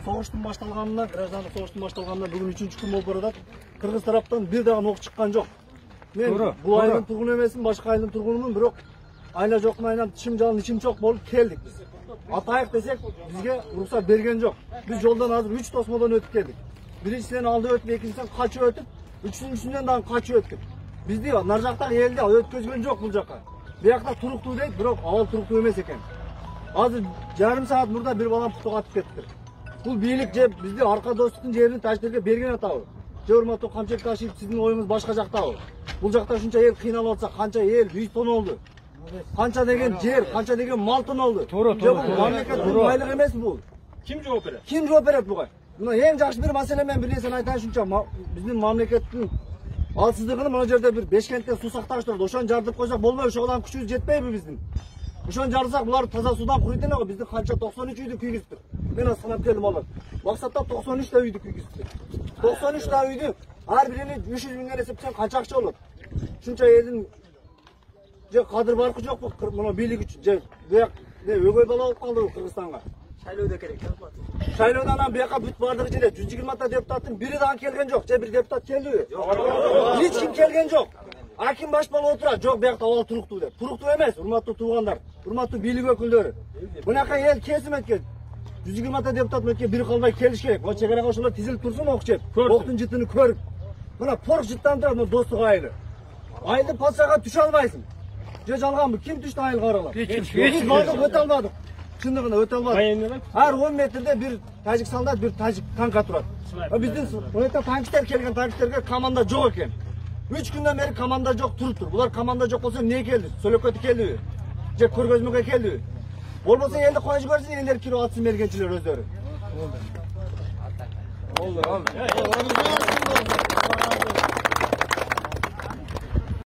soğuştun baştalganından, gраждандык soğuştun baştalganından bugün 3-cü gün bolуп баратат. Kırgız taraptan bir dağın ok çıkkan yok. Men bu ayının turgunu emesin, başka ayının turgunumун, bирок ayna jokmun aynan tişim жалын içim çok bolup keldik biz. Atayık desek bizge ruhsat bergen yok. Biz yoldan hazır 3 tosmadan ötüp geldik. Birincisinden aldı ötüp, ikincisinden kaçı ötüp, üçüncüsünden daha kaçı ötüp. Biz değil, nar jaktaki elde ötközgön yok bu jakka. Bu yakta turuktуу deyt, bирок авал туруктуу эмес экен. Азыр жарым саат мурда bir балам путуп атып кетти. Бул бийлик же бизди арка достуктун жерин таштерге берген атабы? Же урматтуу камчек ташып, сиздин оюңуз башка жактабы? Бул жакта ушунча эл кыйналып атса, канча эл үй тонолду. Kança деген жер, kança деген мал тонолду. Же мамлекеттин байлыгы эмес бул. Kim жооп берет? Kim жооп берет буга? Мына эң жакшы бир маселе менен бир нерсени айтайын ушунча биздин мамлекеттин алсыздыгын мына жерде бир Бешкенттен суу сактагыч турат. Ошону жардып койсок болбойбу? Ошодан күчүбүз жетпейби биздин? Ошону жарсак булар таза суудан курuyт эле го. Биздин канча 93 үйдү күйгүзүптүр. Мен санап келдим алар. Максатта 93 та үйдү күйгүзүптүр. 93 та үйдү ар бирини 300 миңден эсептесең канча акча болот? Ушунча элдин же кадыр баркы жокпу? Мына бийлик үчүн же буяк өгөй бала болуп калды Кыргызстанга. Шайлоодо керек. Шайлоодон анан буяка бүт бардыгы жерде 120 та депутаттын бири дагы келген жок. Же бир депутат келдиби? Эч ким келген жок. Аким баш болуп отурат. Жок, буякта абал туруктуу деп. Туруктуу эмес, урматтуу туугандар, урматтуу бийлик өкүлдөрү. Бунака эл kesим эткен. 120 та депутат өткөн бири калбай келиш керек. О чегерага ошолор тизилип турсун ок жеп. Октун жытын көрүп. Мына порк жыттан турат мына достук айылы. Айылды патшага түшө албайсың. Же жалганбы? Ким түштү айыл каралап? Эч бардык өтө албадык. Чындыгында өтө албадык. Ар 10 метрде бир тажик солдат, бир тажик танка турат. Биздин ойта танктер келген, танктерге команда жок экен. 3 күндөн бери команда жок туруптур. Булар команда жок болсо эмне келди? Сөлөкөтү келдиби? Же көргөзмөгө келдиби? Болбосо элди кое жиберсин, элдер кирип атсын мергенчилер өздөрү. Болду.